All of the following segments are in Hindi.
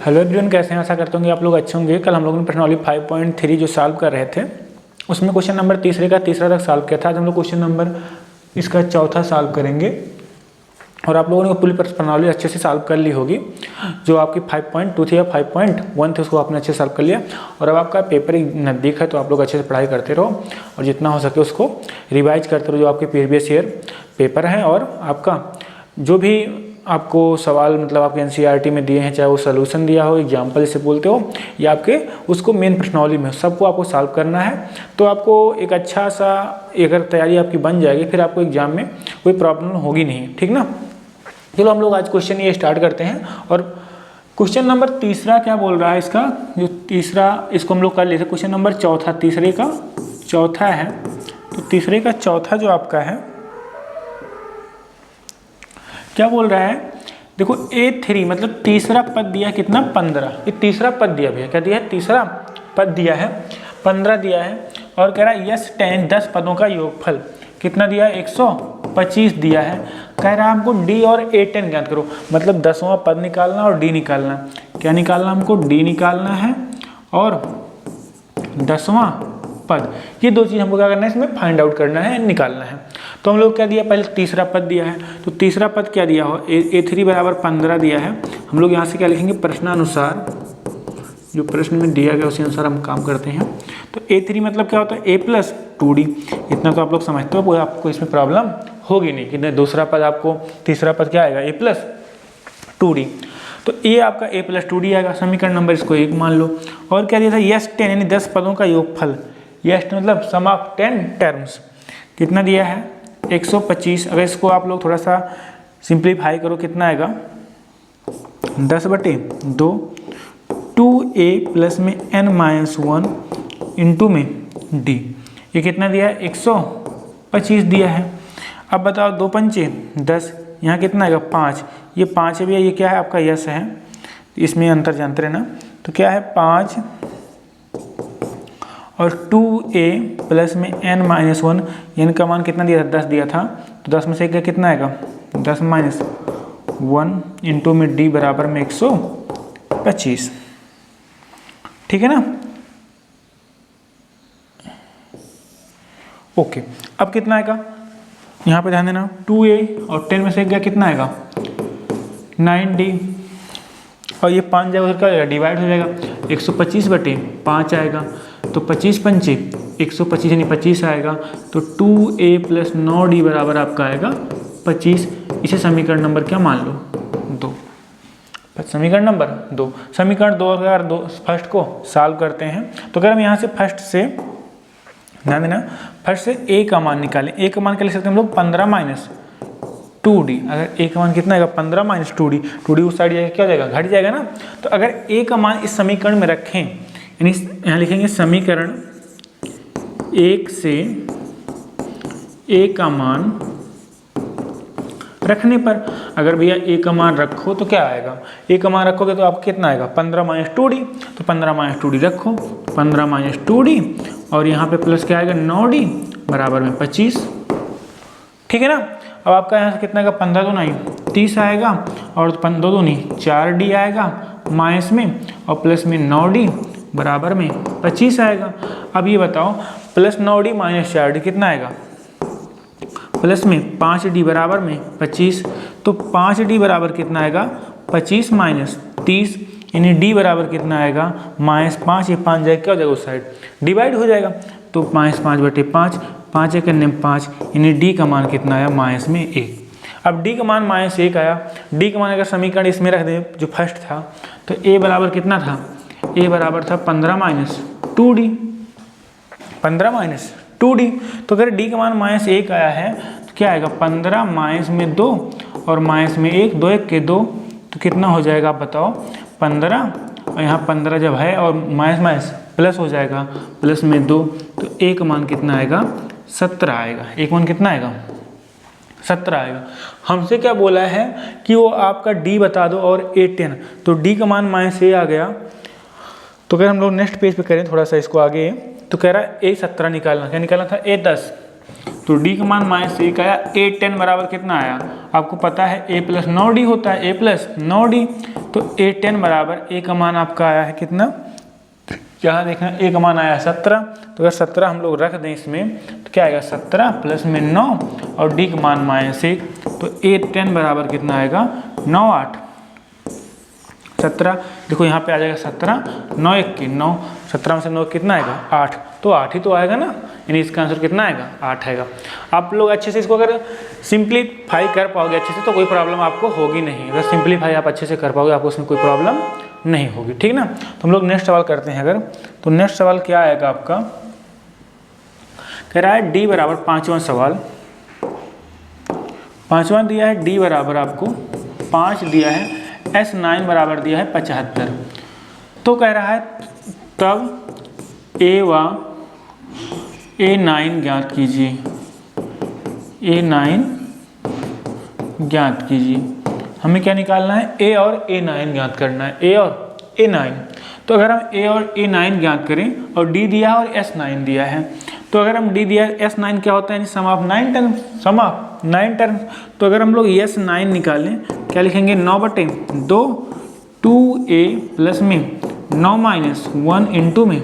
हेलो एवरीवन, कैसे हैं? आशा करता हूँ कि आप लोग अच्छे होंगे। कल हम लोगों ने प्रश्नावली 5.3 जो सॉल्व कर रहे थे उसमें क्वेश्चन नंबर तीसरे का तीसरा तक सॉल्व किया था। आज हम लोग क्वेश्चन नंबर इसका चौथा सॉल्व करेंगे और आप लोगों ने पूरी प्रश्नावली अच्छे से सॉल्व कर ली होगी। जो आपकी 5.2 थी या 5.1 थे उसको आपने अच्छे से सॉल्व कर लिया और अब आपका पेपर नज़दीक है तो आप लोग अच्छे से पढ़ाई करते रहो और जितना हो सके उसको रिवाइज करते रहो। जो आपके प्रीवियस ईयर पेपर हैं और आपका जो भी आपको सवाल मतलब आपके एनसीईआरटी में दिए हैं, चाहे वो सोल्यूशन दिया हो, एग्जाम्पल से बोलते हो या आपके उसको मेन प्रश्नावली में, सबको आपको सॉल्व करना है। तो आपको एक अच्छा सा अगर तैयारी आपकी बन जाएगी फिर आपको एग्जाम में कोई प्रॉब्लम होगी नहीं, ठीक ना। चलो हम लोग आज क्वेश्चन ये स्टार्ट करते हैं और क्वेश्चन नंबर तीसरा क्या बोल रहा है इसका, जो तीसरा इसको हम लोग कर लेते। क्वेश्चन नंबर चौथा, तीसरे का चौथा है। तो तीसरे का चौथा जो आपका है क्या बोल रहा है, देखो A3 मतलब तीसरा पद दिया कितना 15, ये तीसरा पद दिया भैया, क्या दिया है? तीसरा पद दिया है 15 दिया है और कह रहा है यस 10 पदों का योगफल कितना दिया है? 125 दिया है। कह रहा है हमको D और A10 ज्ञात करो, मतलब 10वां पद निकालना और D निकालना। क्या निकालना? हमको D निकालना है और 10वां पद, ये दो चीज़ हमको क्या करना है, इसमें फाइंड आउट करना है, निकालना है। तो हम लोग क्या दिया, पहले तीसरा पद दिया है, तो तीसरा पद क्या दिया हो, A3 बराबर 15 दिया है। हम लोग यहाँ से क्या लिखेंगे, प्रश्नानुसार, जो प्रश्न में दिया गया उसी अनुसार हम काम करते हैं। तो A3 मतलब क्या होता है, A + 2D। इतना तो आप लोग समझते हो, आपको इसमें प्रॉब्लम होगी नहीं कि दूसरा पद आपको, तीसरा पद क्या आएगा, A + 2D। तो ये आपका A + 2D आएगा। समीकरण नंबर इसको 1 मान लो। और क्या दिया था, यस 10 यानी 10 पदों का योगफल, यस मतलब सम ऑफ 10 टर्म्स, कितना दिया है 125। अगर इसको आप लोग थोड़ा सा सिंप्लीफाई करो कितना आएगा, 10/2 2a प्लस में n-1 इंटू में d, ये कितना दिया है 125 दिया है। अब बताओ 2 पंचे 10, यहाँ कितना आएगा 5, ये 5 है भैया, ये क्या है आपका यस है, इसमें अंतर जानते रहना। तो क्या है 5 और 2a प्लस में n-1, n का मान कितना दिया था 10 दिया था, तो 10 में से क्या कितना आएगा 10 - 1 इंटू में d बराबर में 125, ठीक है ना। ओके, अब कितना आएगा यहाँ पे ध्यान देना, 2a और 10 में से क्या कितना आएगा 9d और ये 5 जाएगा उधर क्या हो जाएगा, डिवाइड हो जाएगा, 125/5 आएगा। तो 25 पंचे 125 यानी 25 आएगा। तो 2a + 9d बराबर आपका आएगा 25। इसे समीकरण नंबर क्या मान लो, 2। समीकरण नंबर 2। समीकरण 2 अगर फर्स्ट को सॉल्व करते हैं तो अगर हम यहाँ से फर्स्ट से ध्यान देना, फर्स्ट से a का मान निकालें। a का मान क्या लिख सकते हैं हम लोग, 15 - 2d। अगर a का मान कितना आएगा 15 - 2d, 2d उस साइड जाएगा क्या हो जाएगा, घट जाएगा ना। तो अगर a का मान इस समीकरण में रखें, यानी यहाँ लिखेंगे समीकरण 1 से a का मान रखने पर, अगर भैया a का मान रखो तो क्या आएगा, a का मान रखोगे तो आपको कितना आएगा 15 - 2d। तो 15 - 2d रखो, 15 - 2d और यहाँ पे प्लस क्या आएगा 9d बराबर में 25, ठीक है ना। अब आपका यहाँ से कितना आएगा, 15 2 9 30 आएगा और 2 2 नहीं 4d आएगा माइनस में और प्लस में 9d बराबर में 25 आएगा। अब ये बताओ प्लस 9d माइनस 4d कितना आएगा, प्लस में 5d बराबर में 25। तो 5d बराबर कितना आएगा 25 - 30 यानी d बराबर कितना आएगा -5, ये 5 जाएगा क्या हो जाएगा उस साइड, डिवाइड हो जाएगा। तो -5/5, 5 1 5 यानी d का मान कितना आया -1। अब d का मान -1 आया, d का मान अगर समीकरण इसमें रख दें जो फर्स्ट था, तो a बराबर कितना था, a बराबर था 15 - 2d, 15 - 2d। तो अगर d का मान -1 आया है तो क्या आएगा 15 - 2 और -1, 2 1 के 2, तो कितना हो जाएगा आप बताओ 15, और यहाँ 15 जब है और माइनस प्लस हो जाएगा, प्लस में 2, तो a का मान कितना आएगा 17 आएगा। a का मान कितना आएगा 17 आएगा। हमसे क्या बोला है कि वो आपका d बता दो और A10, तो d का मान -a आ गया। तो अगर हम लोग नेक्स्ट पेज पे करें थोड़ा सा इसको आगे, तो कह रहा है A17 निकालना, क्या निकालना था A10, तो डी का मान -1 आया। A10 बराबर कितना आया, आपको पता है A प्लस 9D होता है, A प्लस 9D। तो A10 बराबर A का मान आपका आया है कितना, यहाँ देखना A का मान आया 17। तो अगर 17 हम लोग रख दें इसमें तो क्या आएगा, 17 प्लस में 9 और D का मान -1, तो A10 बराबर कितना आएगा 9 8 17। देखो यहाँ पे आ जाएगा 17, 9 1 की 9, 17 में से 9 कितना आएगा 8, तो 8 ही तो आएगा ना, यानी इसका आंसर कितना आएगा 8 आएगा। आप लोग अच्छे से इसको अगर सिंप्लीफाई कर पाओगे अच्छे से तो कोई प्रॉब्लम आपको होगी नहीं। अगर सिंप्लीफाई आप अच्छे से कर पाओगे आपको उसमें कोई प्रॉब्लम नहीं होगी, ठीक ना। तो हम लोग नेक्स्ट सवाल करते हैं। अगर तो नेक्स्ट सवाल क्या आएगा आपका, कह रहा है डी बराबर 5वां सवाल, 5वां दिया है डी बराबर आपको 5 दिया है, S9 बराबर दिया है 75। तो कह रहा है तब A व A9 ज्ञात कीजिए, A9 ज्ञात कीजिए। हमें क्या निकालना है, A और A9 ज्ञात करना है, A और A9। तो अगर हम A और A9 ज्ञात करें और D दिया है और S9 दिया है, तो अगर हम D दिया है, S9 क्या होता है, sum of 9 terms, sum of 9 terms. तो अगर हम लोग S9 निकालें क्या लिखेंगे, 9/2 2A प्लस में 9 - 1 इंटू में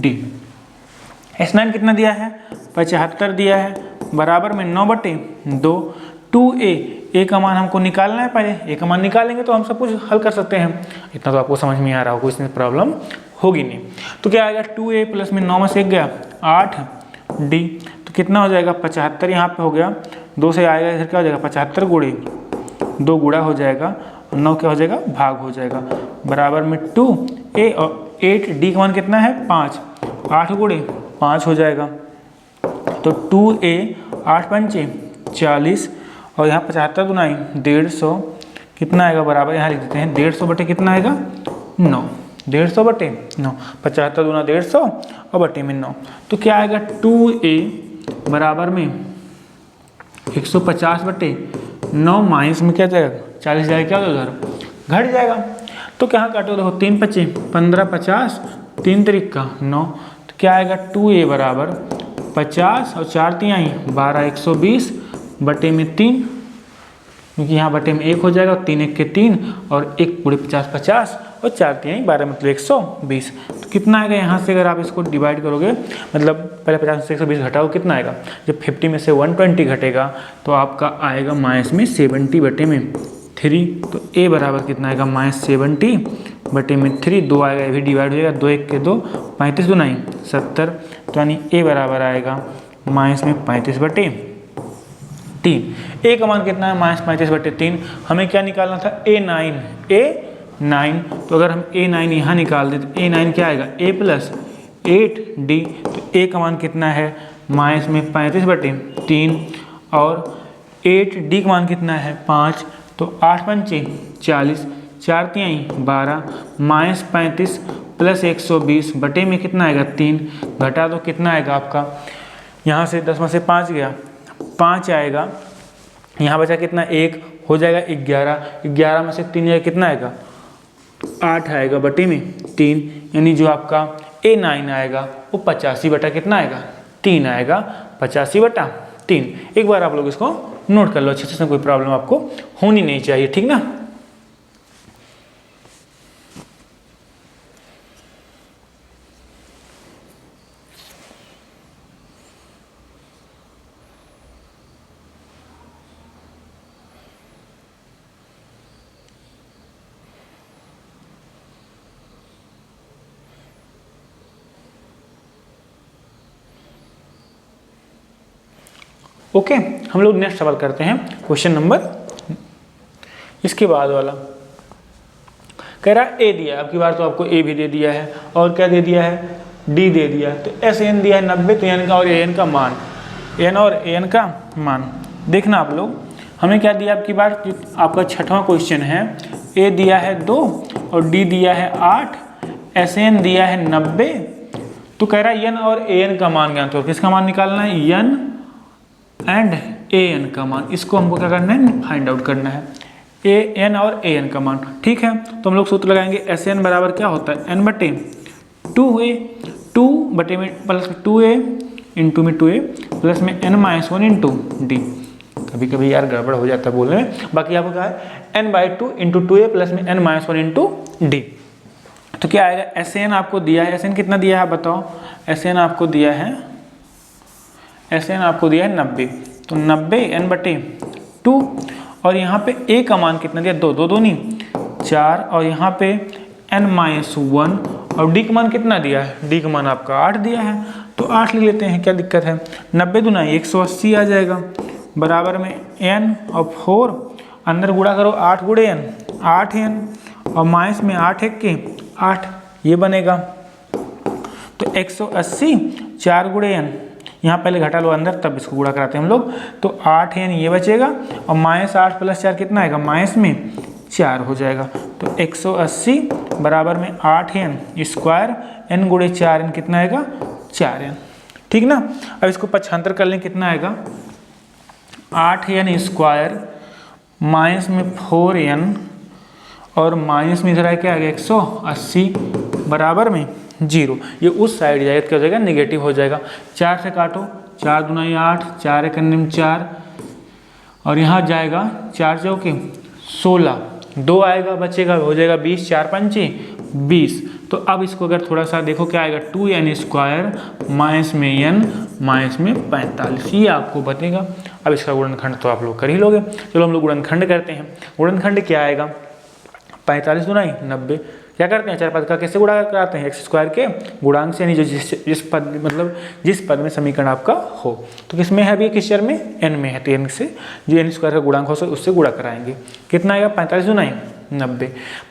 D। S9 कितना दिया है 75 दिया है, बराबर में 9/2 2A, A का मान हमको निकालना है, पहले A का मान निकालेंगे तो हम सब कुछ हल कर सकते हैं। इतना तो आपको समझ में आ रहा होगा, इसमें प्रॉब्लम होगी नहीं। तो क्या आएगा 2A प्लस में 9 में से 1 गया 8D, तो कितना हो जाएगा 75 यहाँ पे हो गया, 2 से आएगा इधर क्या हो जाएगा 75 गुणे 2 गुणा हो जाएगा, 9 क्या हो जाएगा भाग हो जाएगा, बराबर में 2A और 8D का मान कितना है 5, 8 गुणे 5 हो जाएगा। तो 2A 8 पंचे 40 और यहाँ 75 दुनाई 150 कितना आएगा, बराबर यहाँ लिख देते हैं 150 बटे कितना आएगा 9, 150 बटे 9, 75 दूना 150 और बटे में 9। तो क्या आएगा 2A बराबर में 150 बटे 9 माइनस में क्या जाएगा 40 जाएगा, क्या होगा उधर घट जाएगा। तो क्या काटो, देखो 3 पचे 15 50 3 तरीक का 9, तो क्या आएगा 2A बराबर 50 और 4 तिहाई 12 120 बटे में 3, क्योंकि यहाँ बटे में 1 हो जाएगा, 3 1 के 3 और 1 पूरे 50 50 और 4 तिहाई 12 मतलब 120। तो कितना आएगा यहाँ से अगर आप इसको डिवाइड करोगे, मतलब पहले 50 से 120 घटाओ कितना आएगा, जब 50 में से 120 घटेगा तो आपका आएगा माइनस में 70 बटे में 3। तो A बराबर कितना आएगा -70 बटे में 3, 2 आएगा, ये भी डिवाइड हो जाएगा, 2 1 के 2 35 दुनाई 70, तो यानी A बराबर आएगा माइनस में 35 बटे 3। A का मान कितना है -35 बटे 3। हमें क्या निकालना था A9। तो अगर हम A9 यहाँ निकाल दें तो A9 क्या आएगा A प्लस 8D। तो A का मान कितना है माइनस में 35 बटे 3 और 8D का मान कितना है 5। तो 8 पंचे 40, 4 तिहाई 12 माइनस 35 प्लस 120 बटे में कितना आएगा 3, घटा दो कितना आएगा आपका, यहाँ से 10 में से 5 गया 5 आएगा, यहाँ बचा कितना 1 हो जाएगा 11, 11 में से 3 जाएगा कितना आएगा 8 आएगा बटे में 3, यानी जो आपका A9 आएगा वो 85 बटा कितना आएगा 3 आएगा, 85 बटा 3। एक बार आप लोग इसको नोट कर लो अच्छे से, कोई प्रॉब्लम आपको होनी नहीं चाहिए, ठीक ना। ओके, हम लोग नेक्स्ट सवाल करते हैं, क्वेश्चन नंबर इसके बाद वाला। कह रहा है A दिया है, अब की बार तो आपको A भी दे दिया है और क्या दे दिया है D दे दिया है। तो SN दिया है 90, तो N का और AN का मान, N और AN का मान देखना आप लोग। हमें क्या दिया आपकी बार, आपका 6वां क्वेश्चन है, A दिया है 2 और D दिया है 8, SN दिया है 90। तो कह रहा है N और AN का मान ज्ञात हो, किसका मान निकालना है N एंड AN का मान, इसको हमको क्या करना है फाइंड आउट करना है, AN और AN का मान। ठीक है, तो हम लोग सूत्र लगाएंगे SN बराबर क्या होता है N बटे 2A, 2 बटे में प्लस 2A इंटू में 2a प्लस में n-1 इंटू डी। कभी कभी यार गड़बड़ हो जाता है बोलने में, बाकी आपको क्या है n/2 इंटू 2a प्लस में n-1 इंटू डी। तो क्या आएगा, SN आपको दिया है, SN कितना दिया है आप बताओ, SN आपको दिया है 90, तो 90 n/2 और यहाँ पे a का मान कितना दिया, 2 दूनी 4 और यहाँ पे n-1 और d का मान कितना दिया है, d का मान आपका 8 दिया है, तो 8 लिख लेते हैं, क्या दिक्कत है। 90 दूना 180 आ जाएगा, बराबर में n और 4 अंदर गुणा करो 8 गुणे n 8n और माइनस में 8 1 के 8, ये बनेगा। तो 180 4 गुणे n, यहाँ पहले घटा लो अंदर तब इसको गुणा कराते हैं हम लोग, तो 8n ये बचेगा और -8 + 4 कितना आएगा, माइनस में 4 हो जाएगा। तो 180 बराबर में 8n स्क्वायर, n गुणे 4n कितना आएगा, 4n, ठीक ना। अब इसको पक्षांतर कर लें, कितना आएगा 8n स्क्वायर माइनस में 4n और माइनस में इधर आए क्या आ गया 180 बराबर में 0। ये उस साइड जाएगा, क्या हो जाएगा, नेगेटिव हो जाएगा। 4 से काटो, 4 दूना 8, 4 एक 4 और यहाँ जाएगा 4 चौके 16, 2 आएगा बचेगा, हो जाएगा 20, 4 पंचे 20। तो अब इसको अगर थोड़ा सा देखो क्या आएगा, 2n स्क्वायर माइनस में n माइनस में 45, ये आपको बतेगा। अब इसका गुणनखंड तो आप लोग कर ही लोगे, चलो हम लोग गुणनखंड करते हैं। गुणनखंड क्या आएगा, 45 दूना 90, क्या करते हैं 4 पद का कैसे गुणा कराते हैं, x स्क्वायर के गुणांक से, यानी जो जिस पद मतलब जिस पद में समीकरण आपका हो। तो किस में है अभी, किस चर में, n में है, तो n से जो n स्क्वायर का गुणांक हो उससे गुणा कराएंगे। कितना आएगा 45 दूना 90,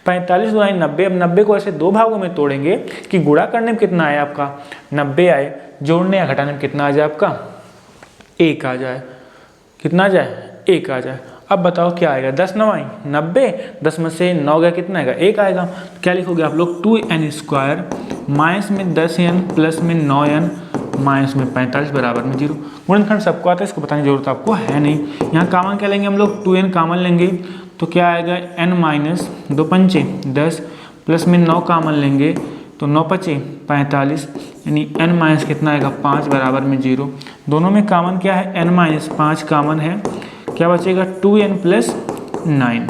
45 दूना 90। अब 90 को ऐसे 2 भागों में तोड़ेंगे कि गुणा करने में कितना आए आपका 90 आए, जोड़ने या घटाने में कितना आ जाए आपका 1 आ जाए, कितना आ जाए 1 आ जाए। अब बताओ क्या आएगा, 10 9 90, 10 में से 9 गया कितना आएगा 1 आएगा। क्या लिखोगे आप लोग, 2n स्क्वायर माइनस में 10n प्लस में 9n माइनस में 45 बराबर में 0। गुणनखंड सबको आता है, इसको बताने की जरूरत आपको है नहीं। यहाँ कामन क्या लेंगे हम लोग, 2n कामन लेंगे तो क्या आएगा n माइनस 2 पंचे 10 प्लस में 9 कामन लेंगे तो 9 पचे 45, यानी n माइनस कितना आएगा 5 बराबर में 0। दोनों में कामन क्या है, n माइनस 5 कामन है, क्या बचेगा 2n प्लस 9।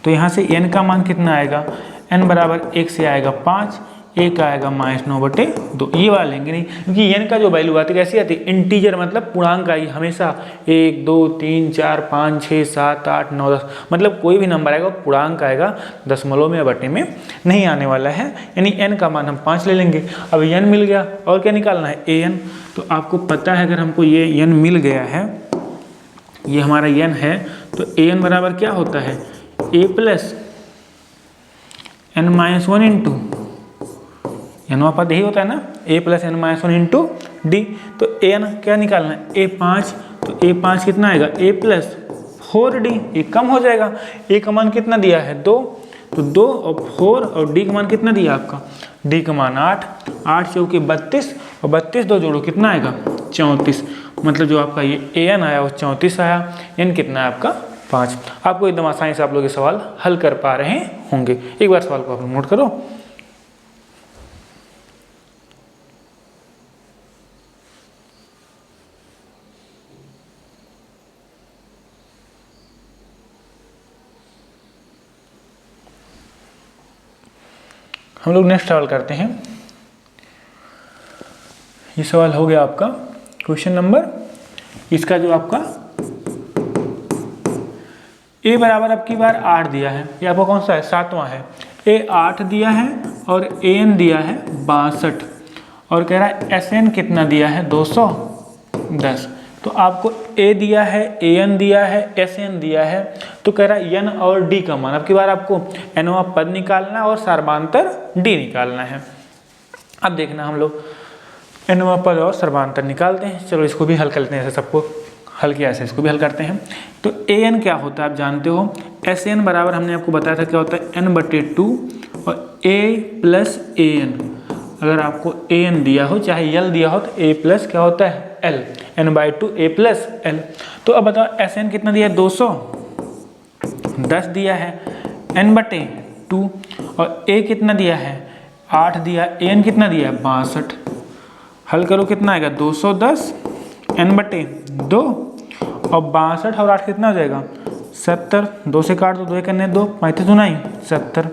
तो यहाँ से n का मान कितना आएगा, n बराबर 1 से आएगा 5, 1 आएगा -9/2। ये वाला लेंगे नहीं, क्योंकि n का जो वैल्यू आती है कैसी आती है, इंटीजर मतलब पूर्णांक आई हमेशा, 1 2 3 4 5 6 7 8 9 10, मतलब कोई भी नंबर आएगा पूर्णांक आएगा, दशमलव में या बटे में नहीं आने वाला है। यानी n का मान हम 5 ले लेंगे। अब n मिल गया और क्या निकालना है an। तो आपको पता है अगर हमको ये n मिल गया है, ये हमारा n है, तो an बराबर क्या होता है, a plus n-1 into n पद यही होता है ना, a plus n-1 into D. तो an क्या निकालना है, a5, तो a5 कितना आएगा, a प्लस 4d, ये कम हो जाएगा। a का मान कितना दिया है 2, तो 2 और 4 और d का मान कितना दिया आपका, d का मान 8, 8 चौके 32 और 32 2 जोड़ो कितना आएगा 34, मतलब जो आपका ये an आया वो 34 आया। n कितना है आपका 5। आपको एकदम आसानी से आप लोग ये सवाल हल कर पा रहे होंगे। एक बार सवाल को आप नोट करो। हम लोग नेक्स्ट सवाल करते हैं। ये सवाल हो गया आपका क्वेश्चन नंबर, इसका जो आपका a बराबर अब की बार 8 दिया है, ये आपको कौन सा है 7वां है, a 8 दिया है और an दिया है 62 और कह रहा है sn कितना दिया है 210। तो आपको a दिया है, an दिया है, sn दिया है, तो कह रहा है n और d का मान, अब की बार आपको nवां पद निकालना और सर्वांतर d निकालना है। अब देखना हम लोग nवां पद और सर्वांतर निकालते हैं। चलो इसको भी हल कर लेते हैं, ऐसे सबको हल किया ऐसे इसको भी हल करते हैं। तो an क्या होता है आप जानते हो, sn बराबर हमने आपको बताया था क्या होता है n/2 और a प्लस an। अगर आपको an दिया हो चाहे l दिया हो तो a प्लस क्या होता है l, n/2 a plus l। तो अब बताओ sn कितना दिया है 210 दिया है n/2 और a कितना दिया है 8 दिया, an कितना दिया है 62। हल करो कितना आएगा 210 n/2 और 62 और 8 कितना हो जाएगा 70। 2 से काट दो, 2 करने 2, 35 दूना ही 70।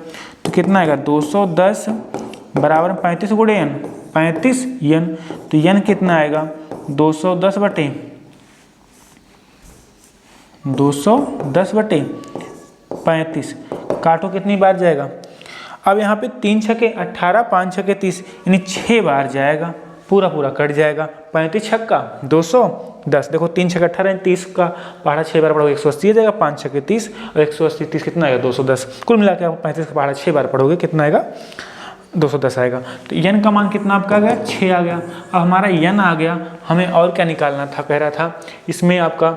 तो कितना आएगा 210 बराबर 35 गुणे n, 35 n। तो n कितना आएगा 210/35। काटो कितनी बार जाएगा। अब यहाँ पे 3 छक्के 18, 5 छक्के 30, यानी 6 बार जाएगा, पूरा कट जाएगा। 35 छक्का 210, देखो 3 छक्का 18, 30 का पहाड़ा 6 बार पढ़ोगे 180 आ जाएगा। 5 छक्के 30 और 180 30 कितना आएगा 210। कुल मिला के आप 35 का पहाड़ा 6 बार पढ़ोगे कितना आएगा 210 आएगा। तो n का मान कितना आपका आ गया 6 आ गया। अब हमारा n आ गया, हमें और क्या निकालना था, कह रहा था इसमें आपका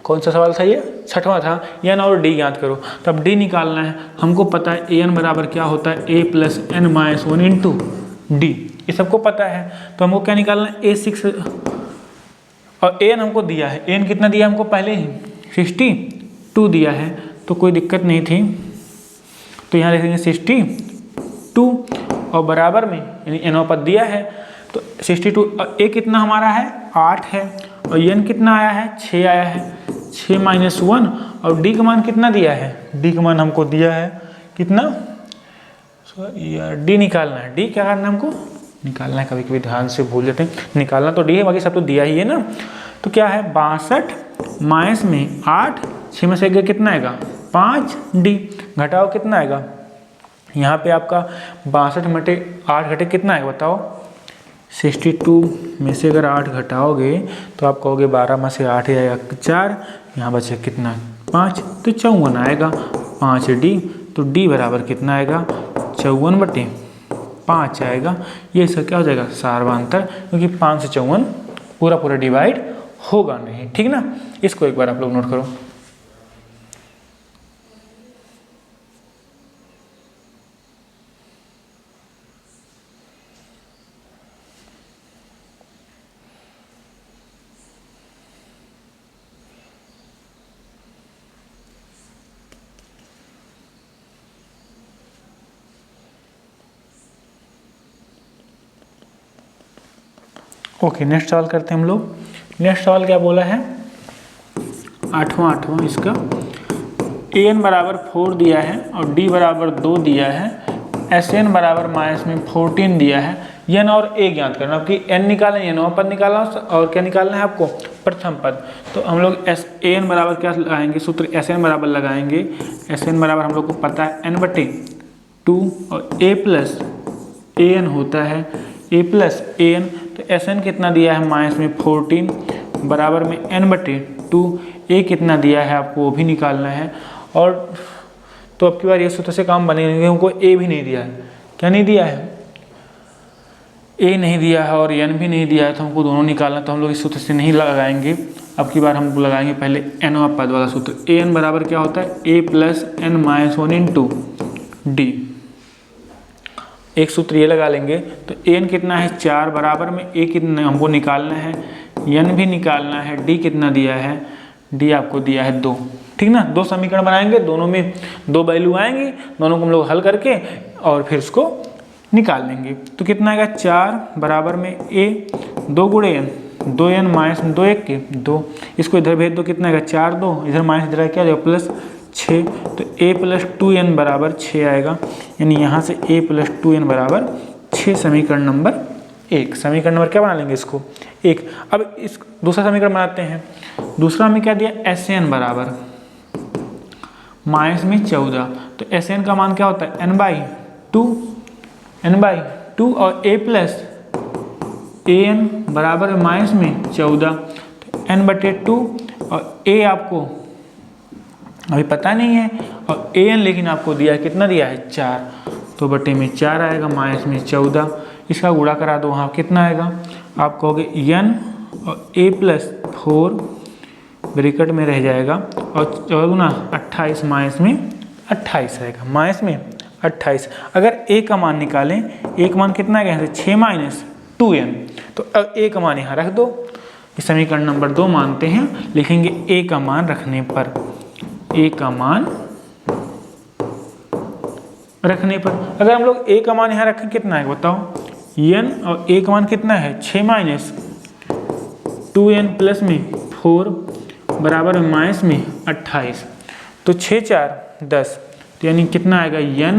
कौन सा सवाल था, ये 6वां था। n और d याद करो। तो अब d निकालना है। हमको पता है an बराबर क्या होता है a + n-1 इंटू d, ये सबको पता है। तो हमको क्या निकालना है a6 और an हमको दिया है। an कितना दिया हमको पहले ही 62 दिया है, तो कोई दिक्कत नहीं थी। तो यहाँ लिखेंगे 62 और बराबर में यानी n पद दिया है तो 62। a कितना हमारा है 8 है और n कितना आया है 6 आया है, 6 - 1 और d का मान कितना दिया है, d का मान हमको दिया है कितना, d निकालना है। d क्या करना है हमको निकालना है, कभी कभी ध्यान से भूल जाते हैं। निकालना तो d है, बाकी सब तो दिया ही है ना। तो क्या है 62 माइनस में 8, 6 में से गया कितना आएगा 5d, घटाओ कितना आएगा यहाँ पे आपका 62/8 घटे कितना आएगा बताओ। 62 में से अगर 8 घटाओगे तो आप कहोगे 12 में से 8 आएगा 4, यहाँ बचे कितना 5, तो 54 आएगा 5d। तो d बराबर कितना आएगा 54/5 आएगा। ये इसका क्या हो जाएगा सार्वधातुक, क्योंकि 5 से 54 पूरा डिवाइड होगा नहीं, ठीक ना। इसको एक बार आप लोग नोट करो। ओके, नेक्स्ट सवाल करते हैं हम लोग। नेक्स्ट सवाल क्या बोला है 8वां इसका, an बराबर 4 दिया है और d बराबर 2 दिया है, sn बराबर -14 दिया है। n और a ज्ञात करना, आपकी n निकालना है, n पद निकालना और क्या निकालना है आपको प्रथम पद। तो हम लोग an बराबर क्या लगाएंगे सूत्र, sn बराबर लगाएंगे। sn बराबर हम लोग को पता है n/2 और a + an होता है a + an। तो sn कितना दिया है -14 बराबर में n/2, a कितना दिया है आपको वो भी निकालना है। और तो अब की बार ये सूत्र से काम बनेंगे, हमको a भी नहीं दिया है, क्या नहीं दिया है a नहीं दिया है और n भी नहीं दिया है, तो हमको दोनों निकालना। तो हम लोग इस सूत्र से नहीं लगाएंगे, अब की बार हम लगाएंगे पहले nवां पद वाला सूत्र। an बराबर क्या होता है a + n-1 इंटू d, एक सूत्र ये लगा लेंगे। तो n कितना है 4 बराबर में a कितना हमको निकालना है, n भी निकालना है, d कितना दिया है, d आपको दिया है 2, ठीक ना। 2 समीकरण बनाएंगे, दोनों में 2 वैल्यू आएंगी, दोनों को हम लोग हल करके और फिर उसको निकाल लेंगे। तो कितना आएगा 4 बराबर में a 2 गुणे n, 2n - 2 1 के 2, इसको इधर भेज दो कितना आएगा 4 2, इधर माइनस इधर क्या जाएगा +6। तो a + 2n बराबर 6 आएगा, यानी यहाँ से a + 2n बराबर 6 समीकरण नंबर 1। समीकरण नंबर क्या बना लेंगे इसको 1। अब इस दूसरा समीकरण बनाते हैं। दूसरा में क्या दिया sn बराबर -14। तो sn का मान क्या होता है n/2 और a + an बराबर -14, तो n/2 और a आपको अभी पता नहीं है और an लेकिन आपको दिया है कितना दिया है 4, तो बटे में 4 आएगा -14। इसका गुणा करा दो, वहाँ कितना आएगा आप कहोगे n और a + 4 ब्रैकेट में रह जाएगा और 4 गुना 28 -28 आएगा -28। अगर a का मान निकालें, a का मान कितना आएगा यहाँ से 6 - 2n, तो अब a का मान यहाँ रख दो। इस समीकरण नंबर 2 मानते हैं, लिखेंगे a का मान रखने पर, a का मान रखने पर अगर हम लोग a का मान यहाँ रखें कितना है बताओ n और a का मान कितना है 6 माइनस 2n प्लस में 4 बराबर में माइनस में 28। तो 6 4 10, तो यानी कितना आएगा n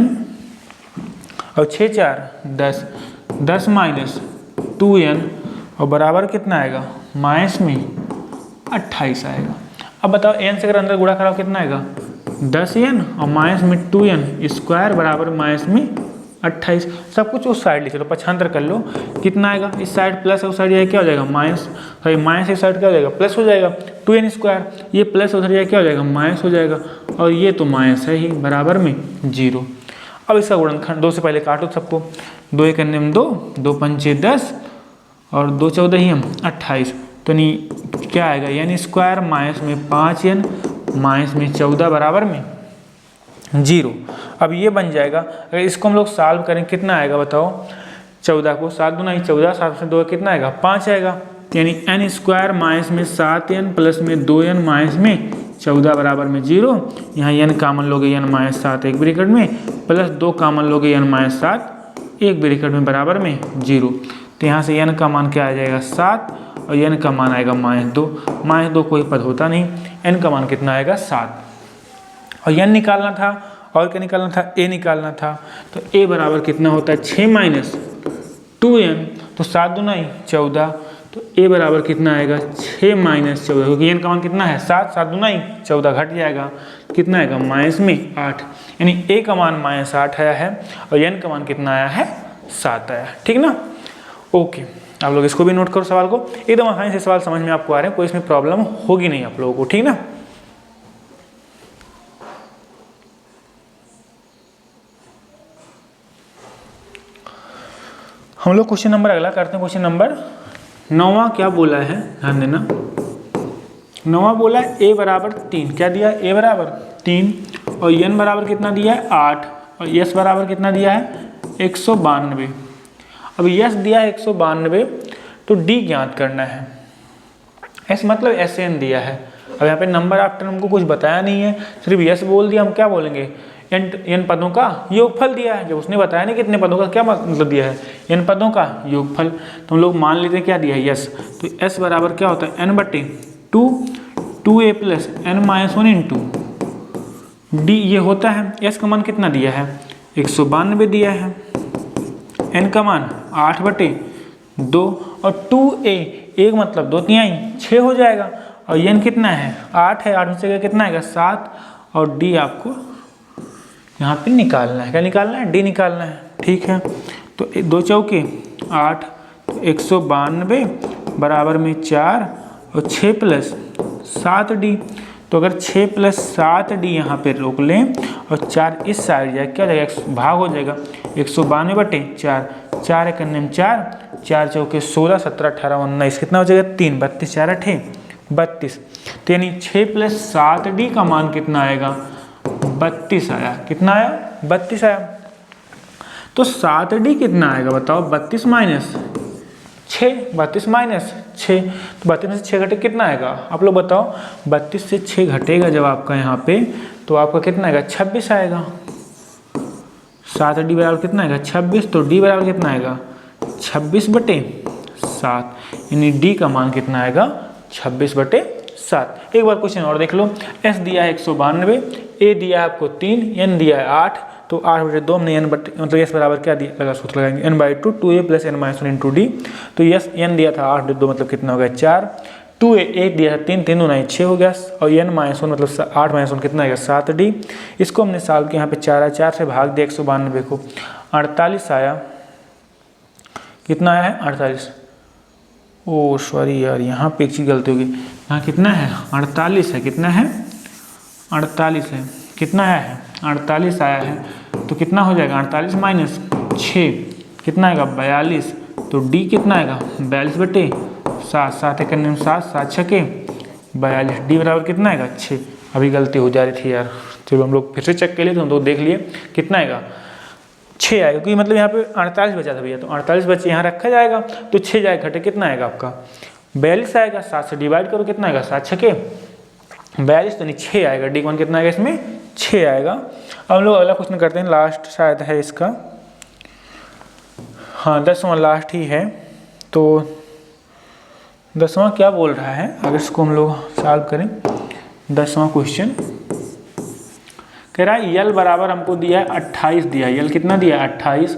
और 6 4 10, 10 माइनस 2n और बराबर कितना आएगा माइनस में 28 आएगा। अब बताओ n से अगर अंदर गुणा कराओ कितना आएगा 10n और माइनस में 2n स्क्वायर बराबर माइनस में 28। सब कुछ उस साइड ले चलो, पक्षांतर कर लो, कितना आएगा इस साइड प्लस है उस साइड जाएगा क्या हो जाएगा माइनस, सॉरी माइनस इस साइड क्या हो जाएगा प्लस हो जाएगा 2n स्क्वायर, ये प्लस उधर जाएगा क्या हो जाएगा माइनस हो जाएगा, और ये तो माइनस है ही बराबर में 0। अब इसका गुणनखंड 2 से पहले काटो सबको, 2 एक अन्य 2, 2 पंचे 10 और 2 14 ही हम 28, तो नहीं क्या आएगा n स्क्वायर माइनस में 5n माइनस में 14 बराबर में 0। अब ये बन जाएगा, अगर इसको हम लोग सॉल्व करें कितना आएगा बताओ, 14 को 7 दूना 14, 7 से 2 कितना आएगा 5 आएगा, यानी n स्क्वायर माइनस में 7n प्लस में 2n माइनस में 14 बराबर में 0। यहाँ n कामन लोगे n माइनस 7 एक ब्रैकेट में, प्लस 2 कामन लोगे n माइनस 7 एक ब्रैकेट में बराबर में 0। तो यहाँ से n का मान क्या आ जाएगा 7 और n का मान आएगा -2 कोई पद होता नहीं, n का मान कितना आएगा 7 और n निकालना था और क्या निकालना था a निकालना था। तो a बराबर कितना होता है 6 माइनस 2n, तो 7 दूना 14, तो a बराबर कितना आएगा 6 माइनस 14, क्योंकि n का मान कितना है 7, 7 दूना 14 घट जाएगा, कितना आएगा माइनस में 8, यानी a का मान -8 आया है और n का मान कितना आया है 7 आया, ठीक ना। ओके, आप लोग इसको भी नोट करो, सवाल को एकदम आसानी से सवाल समझ में आपको आ रहे हैं, कोई इसमें प्रॉब्लम होगी नहीं आप लोगों को, ठीक ना। हम लोग क्वेश्चन नंबर अगला करते हैं, क्वेश्चन नंबर 9वां क्या बोला है ध्यान देना। 9वां बोला है a बराबर 3, क्या दिया है a बराबर 3 और n बराबर कितना दिया है 8 और s बराबर कितना दिया है 192। अब s दिया है 192, तो d ज्ञात करना है, s मतलब SN दिया है। अब यहाँ पे नंबर आफ्टर हमको कुछ बताया नहीं है, सिर्फ s बोल दिया, हम क्या बोलेंगे n पदों का योगफल दिया है, जब उसने बताया नहीं कितने पदों का, क्या मतलब दिया है n पदों का योगफल, तो हम लोग मान लेते हैं क्या दिया है s, तो s बराबर क्या होता है n/2 2a plus n-1 into d, ये होता है s का मान कितना दिया है 192 दिया है, n का मान 8/2 और 2a, एक मतलब 2 तिहाई 6 हो जाएगा, और n कितना है 8 है, 8 में से कितना आएगा 7, और d आपको यहाँ पे निकालना है, क्या निकालना है d निकालना है, ठीक है। तो 2 चौके 8, तो 192 बराबर में 4 और 6 प्लस 7d, तो अगर 6 प्लस 7d यहाँ पे रोक लें और 4 इस साइड जाए क्या हो जाएगा भाग हो जाएगा 192/4, 4 एक अन्य 4, 4 चौके 16, 17 18 19, कितना हो जाएगा 3, 32 4 8 32, तो यानी 6 प्लस 7d का मान कितना आएगा 32 आया, कितना आया 32 आया। तो 7d कितना आएगा बताओ 32 माइनस 6, 32 माइनस 6, तो 32 में से 6 घटे कितना आएगा आप लोग बताओ, 32 से 6 घटेगा जब आपका यहाँ पे, तो आपका कितना आएगा 26 आएगा। 7d बराबर कितना आएगा 26, तो d बराबर कितना आएगा 26/7, यानी d का मान कितना आएगा 26/7। एक बार क्वेश्चन और देख लो, s दिया है 192, a दिया है आपको 3, n दिया है 8, तो 8/2 हमने n मतलब s बराबर क्या दिया लगा सूत्र लगाएंगे n/2 2a plus n-1 into d, तो यस n दिया था 8/2 मतलब कितना हो गया 4, 2a दिया था 3, 3 दूना 6 हो गया, और n-1 मतलब 8-1 कितना आएगा 7d। इसको हमने सॉल्व किया, यहाँ पे 4 4 से भाग दिया 192 को, 48 आया, कितना आया है 48, ओ सॉरी यार यहाँ पे एक चीज़ गलती होगी, यहाँ कितना है 48 है, कितना है 48 है, कितना है 48 आया है, तो कितना हो जाएगा 48 माइनस 6 कितना आएगा 42, तो d कितना आएगा 42/7, 7 एक 7, 7 छके 42, d बराबर कितना आएगा 6। अभी गलती हो जा रही थी यार, चलो हम लोग फिर से चेक कर लिए, तो हम लोग देख लिए कितना आएगा 6 आएगा, क्योंकि मतलब यहाँ पे 48 बचा था भैया, तो 48 बचे यहाँ रखा जाएगा, तो 6 जाएगा घटे कितना आएगा आपका 42 आएगा, 7 से डिवाइड करो कितना आएगा 7 छके 42, तो नहीं 6 आएगा, डी वन कितना आएगा इसमें 6 आएगा। अब हम लोग अगला क्वेश्चन करते हैं, लास्ट शायद है इसका, हाँ 10वां लास्ट ही है। तो 10वां क्या बोल रहा है, अगर इसको हम लोग सॉल्व करें। 10वां क्वेश्चन कह रहा है यल बराबर हमको दिया है 28 दिया है। यल कितना दिया है 28,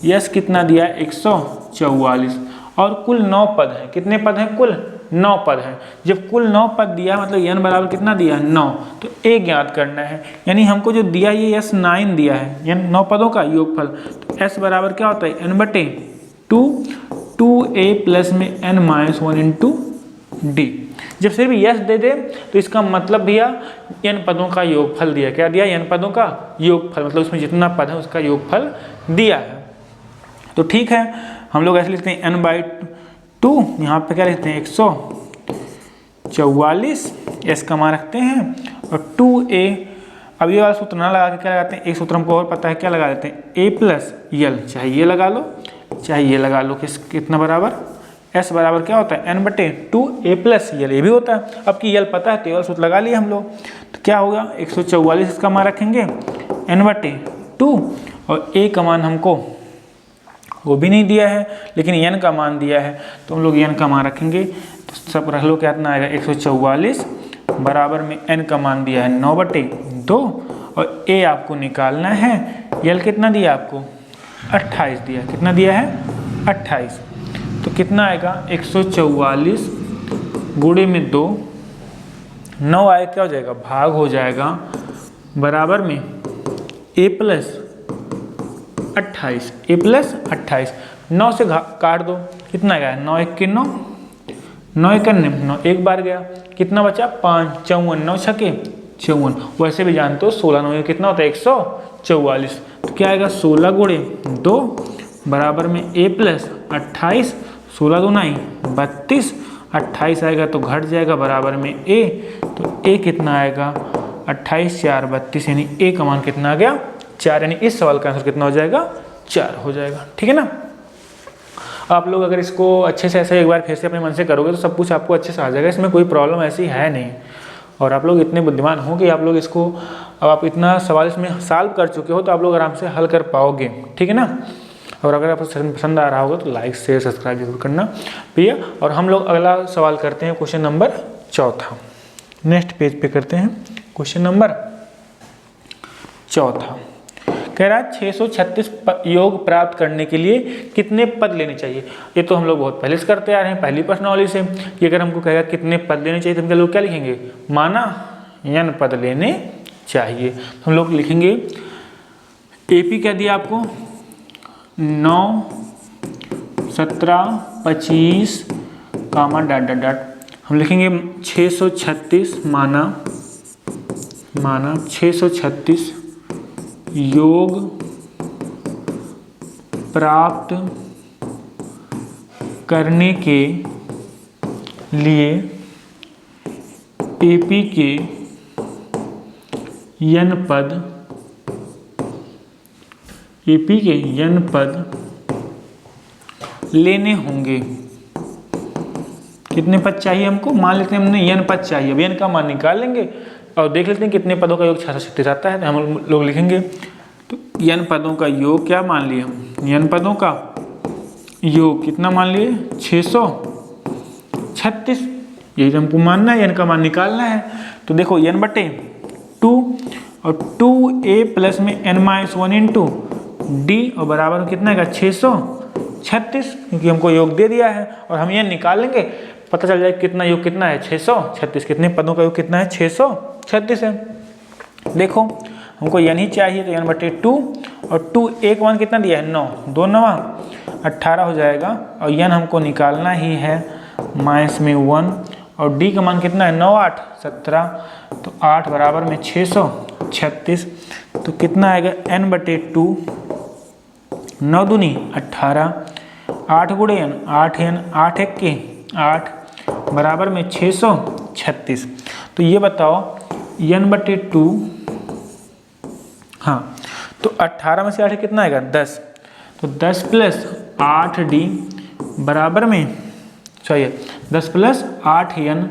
यस कितना दिया है 144 और कुल 9 पद हैं। कितने पद हैं, कुल 9 पद हैं। जब कुल 9 पद दिया है मतलब n बराबर कितना दिया है 9, तो a ज्ञात करना है। यानी हमको जो दिया ये यस 9 दिया है, यानी 9 पदों का योगफल। तो s बराबर क्या होता है n/2, 2a प्लस में n-1 इंटू डी। जब सिर्फ यस दे दे तो इसका मतलब भैया n पदों का योगफल दिया। क्या दिया, n पदों का योगफल, मतलब उसमें जितना पद है उसका योगफल दिया है। तो ठीक है, हम लोग ऐसे लिखते हैं n/2, यहाँ पे क्या लिखते हैं 144, s का मान रखते हैं और 2a। अब ये वाला सूत्र ना लगा के क्या लगाते हैं, एक सूत्र हमको और पता है, क्या लगा देते हैं a प्लस यल, चाहे ये लगा लो चाहे ये लगा लो। कितना बराबर, s बराबर क्या होता है n/2 a प्लस यल, ये भी होता है। अब कि यल पता है तो ये सूत्र लगा लिए हम लोग। तो क्या होगा 144 इसका मान रखेंगे n/2 और a का मान हमको वो भी नहीं दिया है लेकिन n का मान दिया है, तो हम लोग n का मान रखेंगे। तो सब रख लो, क्या इतना आएगा 144 बराबर में n का मान दिया है 9/2 और a आपको निकालना है। यल कितना दिया आपको 28 दिया, कितना दिया है 28। तो कितना आएगा 144 गुणे में 2, 9 आए क्या हो जाएगा, भाग हो जाएगा, बराबर में a प्लस 28, a प्लस 28। 9 से काट दो, कितना गया 9 1 के 9, 9 1 9, एक बार गया, कितना बचा 5, 54, 9 छके 54। वैसे भी जानते हो 16 9 कितना होता है 144। तो क्या आएगा 16 गुणे 2 बराबर में a प्लस 28, 16 2 9 32, 28 आएगा तो घट जाएगा बराबर में a। तो a कितना आएगा 28 4 32, यानी a का मान कितना आ गया 4, यानी इस सवाल का आंसर कितना हो जाएगा 4 हो जाएगा। ठीक है ना। आप लोग अगर इसको अच्छे से ऐसे एक बार फिर से अपने मन से करोगे तो सब कुछ आपको अच्छे से आ जाएगा, इसमें कोई प्रॉब्लम ऐसी है नहीं। और आप लोग इतने बुद्धिमान हो कि आप लोग इसको, अब आप इतना सवाल इसमें सॉल्व कर चुके हो तो आप लोग आराम से हल कर पाओगे। ठीक है ना। और अगर आपको पसंद आ रहा होगा तो लाइक शेयर सब्सक्राइब जरूर करना भैया। और हम लोग अगला सवाल करते हैं क्वेश्चन नंबर 4। नेक्स्ट पेज पे करते हैं क्वेश्चन नंबर 4। कह रहा है 636 योग प्राप्त करने के लिए कितने पद लेने चाहिए। ये तो हम लोग बहुत पहले से करते आ रहे हैं, पहली प्रश्नावली से, कि अगर हमको कहेगा कितने पद लेने चाहिए तो हम लोग क्या लिखेंगे, माना n पद लेने चाहिए। तो हम लोग लिखेंगे AP क्या दिया आपको 9 17 25 कामा डॉट डॉट डॉट। हम लिखेंगे 636 माना 636 योग प्राप्त करने के लिए AP के n पद, AP के n पद लेने होंगे। कितने पद चाहिए हमको, मान लेते हैं हमने n पद चाहिए। अब n का मान निकाल लेंगे और देख लेते हैं कितने पदों का योग 636 आता है। तो हम लोग लिखेंगे तो n पदों का योग क्या मान लिए हम, n पदों का योग कितना मान लिए 636। यही हमको मानना है, n का मान निकालना है। तो देखो n/2 और 2a प्लस में n-1 इंटू डी और बराबर में कितना आएगा 636, क्योंकि हमको योग दे दिया है और हम ये निकाल लेंगे, पता चल जाएगा कितना योग कितना है 636। कितने पदों का योग कितना है 636 है। देखो हमको n ही चाहिए तो n/2 और 2 एक मान कितना दिया है 9, 2 9 18 हो जाएगा और n हमको निकालना ही है माइनस में 1 और d का मान कितना है 9 8 17, तो 8 बराबर में 636। तो कितना आएगा n/2 9 दूनी 18, 8 गुणे n 8 n 8 1 के 8 बराबर में 636। तो ये बताओ n/2, हाँ तो 18 में से 8 कितना आएगा 10, तो 10 प्लस 8d बराबर में 10 प्लस 8n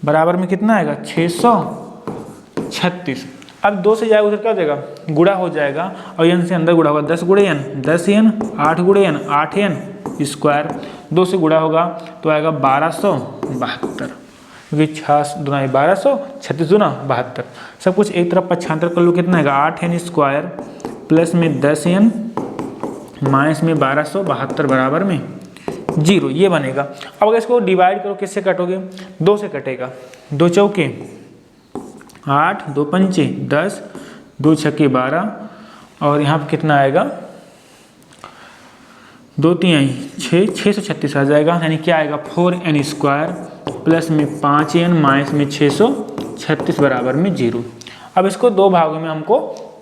बराबर में कितना आएगा 636। अब 2 से जाएगा उधर क्या हो जाएगा, गुणा हो जाएगा, और n से अंदर गुणा होगा, 10 गुणे n 10n, 8 गुणे n 8n स्क्वायर, 2 से गुणा होगा तो आएगा 1272, क्योंकि 6 दुना 1200, 36 दुना 72। सब कुछ एक तरफ पक्षांतर कर लो, कितना आएगा 8n स्क्वायर प्लस में 10n माइनस में 1272 बराबर में 0, ये बनेगा। अब अगर इसको डिवाइड करो, किससे कटोगे, 2 से कटेगा, 2 चौके 8, 2 पंचे 10, 2 छक्के 12, और यहाँ पर कितना आएगा 2 तिहाई 6, 636 आ जाएगा, यानी क्या आएगा 4n स्क्वायर प्लस में 5n माइनस में 636 बराबर में 0। अब इसको 2 भागों में हमको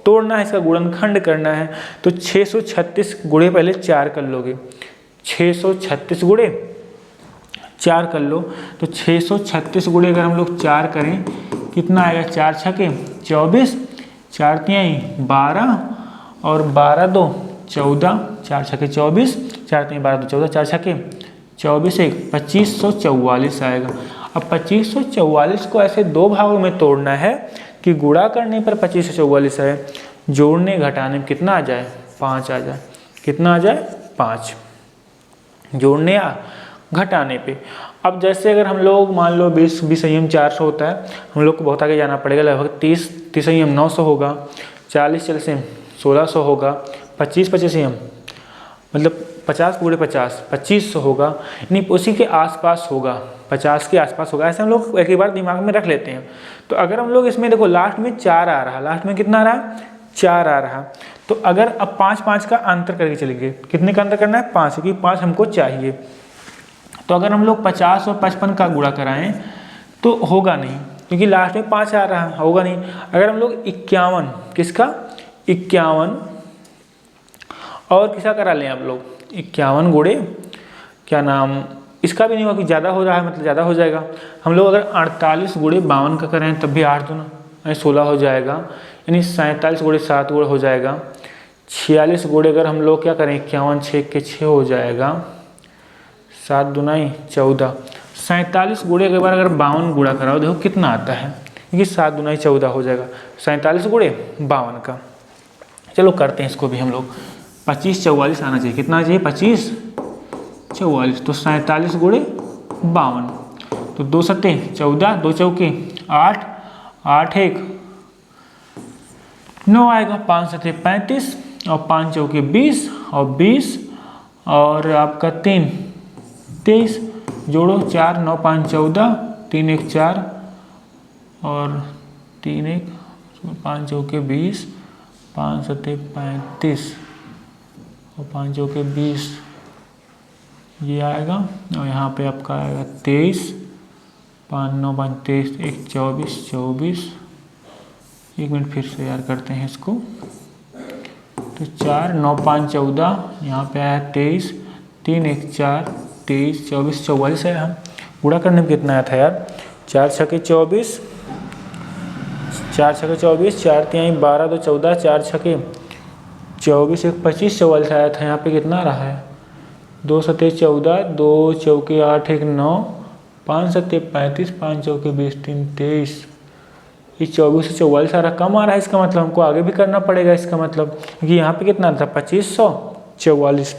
तोड़ना है, इसका गुणनखंड करना है, तो 636 गुणे पहले 4 कर लोगे, 636 गुणे 4 कर लो, तो 636 गुणे अगर हम लोग 4 करें कितना आएगा, 4 छक्के 24, 4 तिहाई 12 और 12 2 14, 4 छक्के 24, 4 तिहाई 12 2 14, 4 छक्के 24 1 2544 आएगा। अब 2544 को ऐसे 2 भागों में तोड़ना है कि गुणा करने पर 2544 है, जोड़ने घटाने में कितना आ जाए 5 आ जाए, कितना आ जाए 5, जोड़ने या घटाने पे। अब जैसे अगर हम लोग मान लो 20 संयम 400 होता है, हम लोग को बहुत आगे जाना पड़ेगा, लगभग 30 संयम 900 होगा, 40 से 1600 होगा, 25 संयम मतलब 50 गुणे 50 2500 होगा, यानी उसी के आसपास होगा, 50 के आसपास होगा। ऐसे हम लोग एक ही बार दिमाग में रख लेते हैं। तो अगर हम लोग इसमें देखो लास्ट में 4 आ रहा, लास्ट में कितना आ रहा 4 आ रहा, तो अगर अब 5 का अंतर करके चलेंगे, कितने का अंतर करना है 5, क्योंकि 5 हमको चाहिए। तो अगर हम लोग 50 और 55 का गुणा कराएं तो होगा नहीं, क्योंकि लास्ट में 5 आ रहा, होगा नहीं। अगर हम लोग 51, किसका 51 और किसका करा लें आप लोग 51 गुणे क्या नाम, इसका भी नहीं होगा कि ज़्यादा हो रहा है, मतलब ज़्यादा हो जाएगा। हम लोग अगर 48 गुणे 52 का करें तब भी 8 दूना 16 हो जाएगा, यानी 47 गुणे 7 गुणे हो जाएगा। 46 गुणे अगर हम लोग क्या करें 51 6 के 6 हो जाएगा, 7 दुनाई 14। 47 गुणे एक बार अगर 52 गुणा कराओ देखो कितना आता है, क्योंकि 7 दुनाई 14 हो जाएगा, 47 गुणे 52 का। चलो करते हैं इसको भी हम लोग, 25 44 आना चाहिए, कितना चाहिए 25 44, तो 47 गुणे 52, तो 2 सत्ते 14, 2 चौके 8, 8 1 9 आएगा, 5 सत्ते 35 और 5 चौके 20 और 20 और आपका 3 23, जोड़ो 4 9 5 14, 3 1 4 और 3 1 5 चौके 20, 5 सत्ते 35 और 5 चौके 20, ये आएगा, और यहाँ पे आपका आएगा 23, 5 9 5 23 1 24 24। 1 मिनट फिर से यार करते हैं इसको, तो 4 9 5 14, यहाँ पे आया 23, 3 1 4 23 24 44 है। हम गुणा करने में कितना आया था यार, 4 छक्के 24, 4 छक्के 24, 4 तिहाई 12 2 14, 4 छक्के 24 1 25 44 आया था। यहाँ पे कितना रहा है 2 सत्ते 14, 2 चौके 8 1 9, 5 सत्ते 35, 5 चौके 20 3 23, ये 24 से 44 सारा कम आ रहा है, इसका मतलब हमको आगे भी करना पड़ेगा इसका मतलब, क्योंकि यहाँ पे कितना था 2544,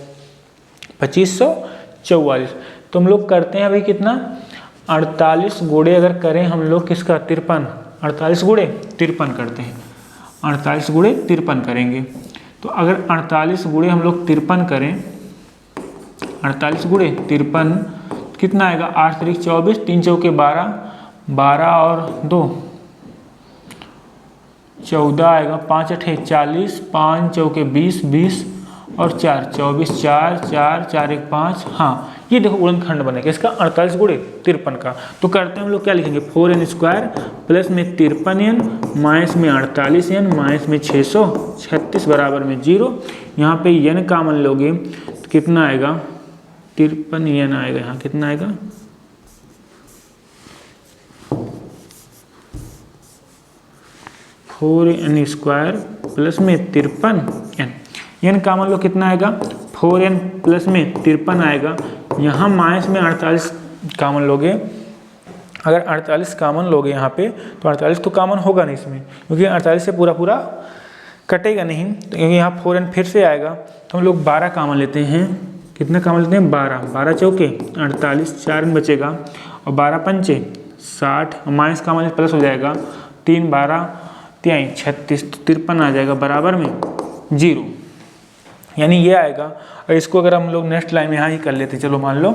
2544। तो हम लोग करते हैं अभी कितना 48 गुणे अगर करें हम लोग किसका 53, 48 गुणे 53 करते हैं, 48 गुणे 53 करेंगे। तो अगर 48 गुणे हम लोग 53 करें, 48 गुणे 53 कितना आएगा, 8 तारीख 24, 3 चौके 12, 12 और 2 14 आएगा, 5 अठे 40, 5 चौके 20 20 और 4 24, 4 4 4 1 5। हाँ ये देखो गुणनखंड बनेगा इसका 48 गुणे 53 का। तो करते हैं हम लोग क्या लिखेंगे 4n स्क्वायर प्लस में 53n माइनस में 48n माइनस में 636 बराबर में 0। यहाँ पे n कॉमन लोगे तो कितना आएगा 53n आएगा, यहाँ कितना आएगा 4n स्क्वायर प्लस में 53n, n कॉमन लो कितना आएगा 4n प्लस में 53 आएगा। यहाँ माइनस में 48 कॉमन लोगे अगर 48 कॉमन लोगे यहाँ पे तो 48 तो कॉमन होगा नहीं इसमें, क्योंकि 48 से पूरा पूरा कटेगा नहीं, तो क्योंकि यहाँ 4n फिर से आएगा, तो हम लोग 12 कॉमन लेते हैं। कितना कॉमन लेते हैं? 12। 12 चौके 48, 4n बचेगा, और 12 पंचे 60, माइनस कॉमन प्लस हो जाएगा, 3 12 3 36, तो 53 आ जाएगा बराबर में 0, यानी ये आएगा। और इसको अगर हम लोग नेक्स्ट लाइन में यहाँ ही कर लेते, चलो मान लो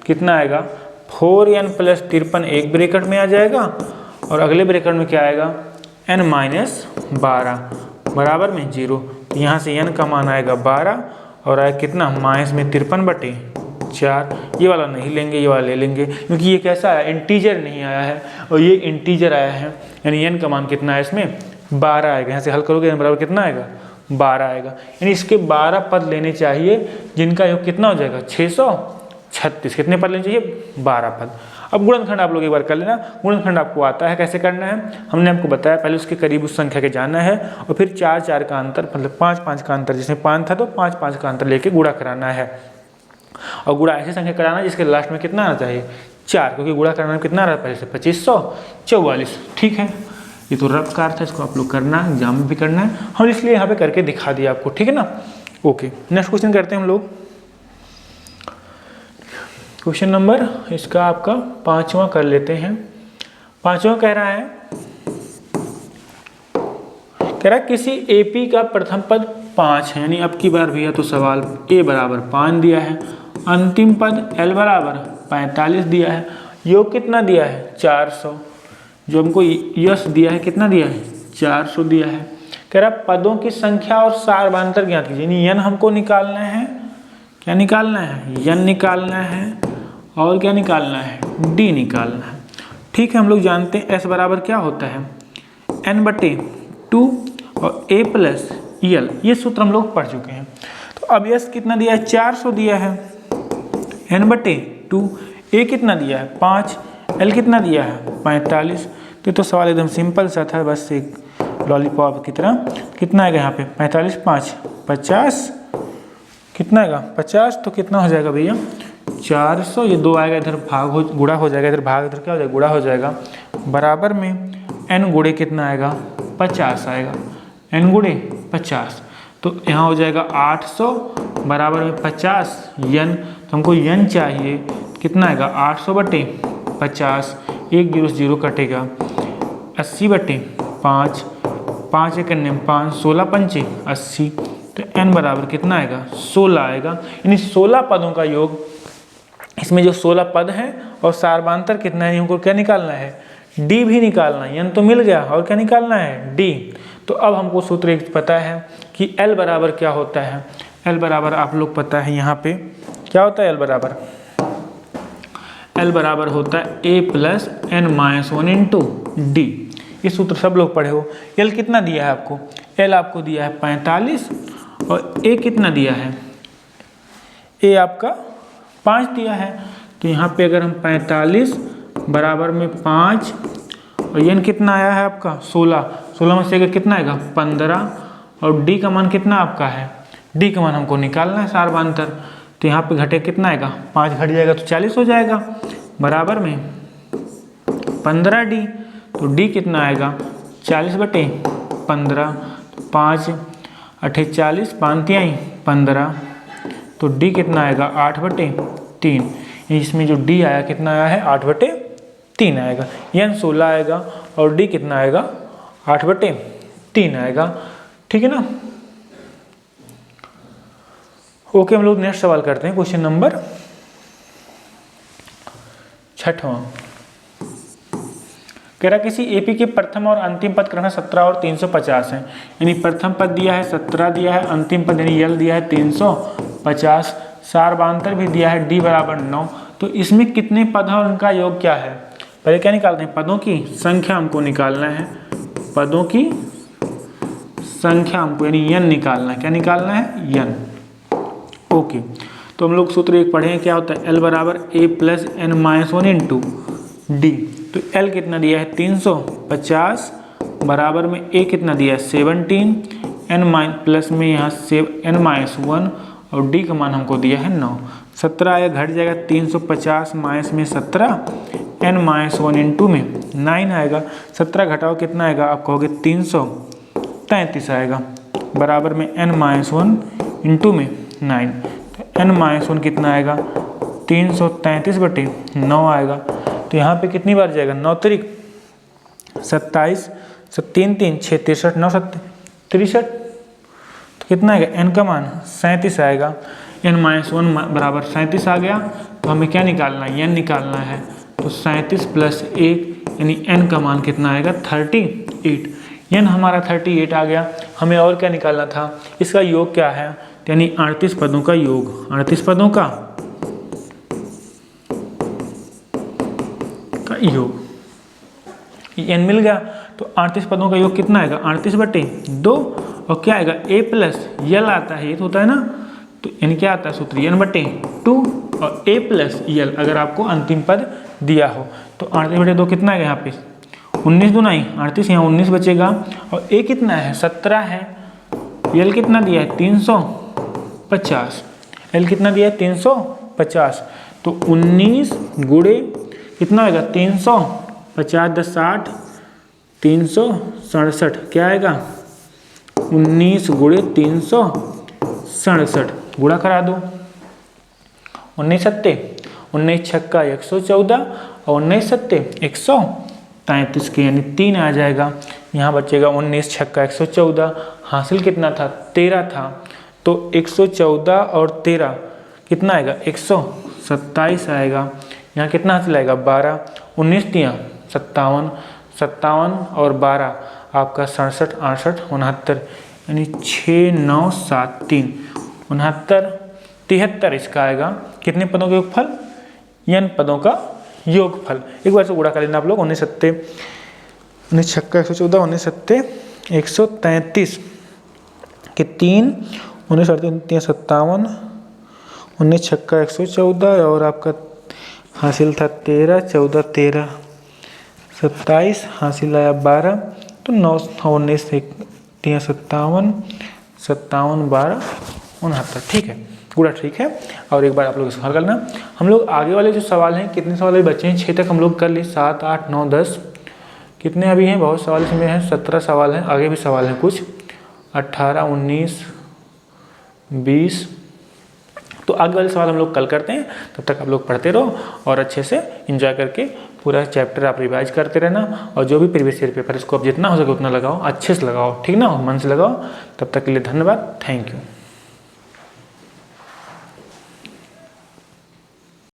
कितना आएगा, 4n + 53 एक ब्रैकेट में आ जाएगा, और अगले ब्रैकेट में क्या आएगा, n - 12 बराबर में 0। तो यहाँ से n का मान आएगा 12, और आएगा कितना, -53/4। ये वाला नहीं लेंगे, ये वाला ले लेंगे, क्योंकि ये कैसा आया, इंटीजर नहीं आया है, और ये इंटीजर आया है, यानी n का मान कितना है इसमें, 12 आएगा। यहाँ से हल करोगे n बराबर कितना आएगा, 12 आएगा। यानी इसके 12 पद लेने चाहिए, जिनका योग कितना हो जाएगा, 636। कितने पद लेने चाहिए, 12 पद। अब गुणनखंड आप लोग एक बार कर लेना, गुणनखंड आपको आता है कैसे करना है, हमने आपको बताया। पहले उसके करीब उस संख्या के जाना है, और फिर 4 4 का अंतर, मतलब 5 5 का अंतर, जिसमें 5 था तो 5 5 का अंतर लेके गुणा कराना है। और गुणा ऐसी संख्या कराना है जिसके लास्ट में कितना आना चाहिए, 4, क्योंकि गुणा कराना में कितना आ रहा है पहले से, 2544। ठीक है, ये तो रफ कार था, इसको आप लोग करना है, एग्जाम में भी करना है, हम इसलिए यहाँ पे करके दिखा दिया आपको। ठीक है ना, ओके। नेक्स्ट क्वेश्चन करते हैं हम लोग। क्वेश्चन नंबर इसका आपका 5वां कर लेते हैं। 5वां कह रहा है किसी एपी का प्रथम पद 5 है, यानी अब की बार भैया तो सवाल a बराबर 5 दिया है, अंतिम पद l बराबर 45 दिया है, योग कितना दिया है, 400। जो हमको यश दिया है कितना दिया है, 400 दिया है। कह रहा पदों की संख्या और सारवांतर ज्ञात कीजिए, यानी n हमको निकालना है, क्या निकालना है, n निकालना है, और क्या निकालना है, d निकालना है। ठीक है, हम लोग जानते हैं s बराबर क्या होता है, n/2 और a + l, ये सूत्र हम लोग पढ़ चुके हैं। तो अब यश कितना दिया है, 400 दिया है, n/2, a कितना दिया है 5, l कितना दिया है 45। तो सवाल एकदम सिंपल सा था, बस एक लॉलीपॉप की तरह। कितना आएगा यहाँ पे, 45 5 50, कितना आएगा 50, तो कितना हो जाएगा भैया 400। ये 2 आएगा, इधर भाग हो गुणा हो जाएगा, इधर भाग, इधर क्या हो जाएगा, गुणा हो जाएगा, बराबर में n गुणे कितना आएगा, 50 आएगा, n गुणे 50। तो यहाँ हो जाएगा 800 बराबर में 50 n, तो हमको n चाहिए, कितना आएगा 800/50, 1 0 0 कटेगा, 80/5, 5 1 5, 16 पंचे 80, तो n बराबर कितना आएगा, 16 आएगा। यानी 16 पदों का योग, इसमें जो 16 पद हैं और सारवांतर कितना है, हमको क्या निकालना है, d भी निकालना है। n तो मिल गया, और क्या निकालना है, d। तो अब हमको सूत्र एक पता है कि l बराबर क्या होता है, l बराबर आप लोग पता है यहाँ पे क्या होता है, l बराबर होता है a + n - 1 × d। ये सूत्र सब लोग पढ़े हो। l कितना दिया है आपको, l आपको दिया है 45, और a कितना दिया है, a आपका 5 दिया है। तो यहाँ पे अगर हम 45 बराबर में 5, और n कितना आया है आपका 16, 16 में से अगर कितना आएगा 15, और d का मान कितना आपका है, d का मान हमको निकालना है सारवांतर। तो यहाँ पे घटे कितना आएगा, 5 घट जाएगा तो 40 हो जाएगा, बराबर में 15d। तो d कितना आएगा 40/15, 5 8 40, 5 3 15, तो d कितना आएगा 8/3। इसमें जो d आया कितना आया है, 8/3 आएगा, n 16 आएगा, और d कितना आएगा 8/3 आएगा। ठीक है ना, ओके। हम लोग नेक्स्ट सवाल करते हैं, क्वेश्चन नंबर 6वां। कह रहा किसी एपी के प्रथम और अंतिम पद क्रमशः 17 और 350 है, यानी प्रथम पद दिया है 17 दिया है, अंतिम पद यानी यल दिया है 350, सारवांतर भी दिया है d बराबर 9। तो इसमें कितने पद हैं और उनका योग क्या है, पहले क्या निकालते हैं, पदों की संख्या हमको निकालना है, पदों की संख्या हमको यानी n निकालना है, क्या निकालना है, n। ओके, तो हम लोग सूत्र एक पढ़े हैं, क्या होता है, l बराबर a + n - 1 × d। तो l कितना दिया है 350, बराबर में a कितना दिया है 17, n प्लस में यहाँ n-1, और d का मान हमको दिया है 9। 17 आया, घट जाएगा 350 माइनस में 17, n-1 इंटू में 9 आएगा। 17 घटाओ कितना आएगा, आप कहोगे 333 आएगा, बराबर में n-1 इंटू में 9। तो n-1 कितना आएगा, 333/9 आएगा। तो यहाँ पे कितनी बार जाएगा, 9 त्रिक 27, 3 3 6 63, 9 7 63। तो कितना आएगा, n का मान 37 आएगा। n-1 बराबर 37 आ गया। तो हमें क्या निकालना है, n निकालना है। तो 37 + 1 यानी n का मान कितना आएगा, 38। n हमारा 38 आ गया। हमें और क्या निकालना था, इसका योग क्या है, यानी 38 पदों का योग, 38 पदों का योग। n मिल गया। तो 38 पदों का योग कितना आएगा, 38/2। और क्या आएगा, a + l आता है, ये तो होता है ना। तो n क्या आता है सूत्र, n/2 और a + l अगर आपको अंतिम पद दिया हो। तो 38/2 कितना है यहाँ पे, 19 दूना 38, यहाँ 19 बचेगा। और a कितना है, 17 है। l कितना दिया है, 350। l कितना दिया है, 350। तो 19 गुणे कितना आएगा, 350 10 60, 367 क्या आएगा, 19 गुणे 367 गुणा करा दो। 19 सत्ते 19 छक्का 114 और 19 सत्ते 133 के यानी 3 आ जाएगा। यहाँ बचेगा 19 छक्का 114, हासिल कितना था, 13 था। तो 114 और 13 कितना आएगा, 127 आएगा। यहाँ कितना हासिल आएगा, 12, 19 3 57, 57 और 12 आपका 67 68 69 यानी 6 9 7 3 69 73 इसका आएगा। कितने पदों का योगफल, n पदों का योगफल। एक बार से गुणा कर लेना आप लोग, 19 सत्ते 19 छक्का 114, 19 सत्ते 133 के 3, 19 3 57, 19 छक्का 114 और आपका हासिल था 13, 14 13 27, हासिल आया 12। तो 9 19 3 57, 57 12 69। ठीक है, पूरा ठीक है। और एक बार आप लोग इसको हल करना। हम लोग आगे वाले जो सवाल हैं, कितने सवाल बचे हैं, 6 तक हम लोग कर लिए, 7 8 9 10 कितने अभी हैं, बहुत सवाल इसमें हैं, 17 सवाल हैं, आगे भी सवाल हैं कुछ, 18 19 20। तो आगे वाले सवाल हम लोग कल करते हैं। तब तक आप लोग पढ़ते रहो और अच्छे से एंजॉय करके पूरा चैप्टर आप रिवाइज करते रहना। और जो भी प्रीवियस ईयर पेपर इसको आप जितना हो सके उतना लगाओ, अच्छे से लगाओ, ठीक ना, मन से लगाओ। तब तक के लिए धन्यवाद, थैंक यू।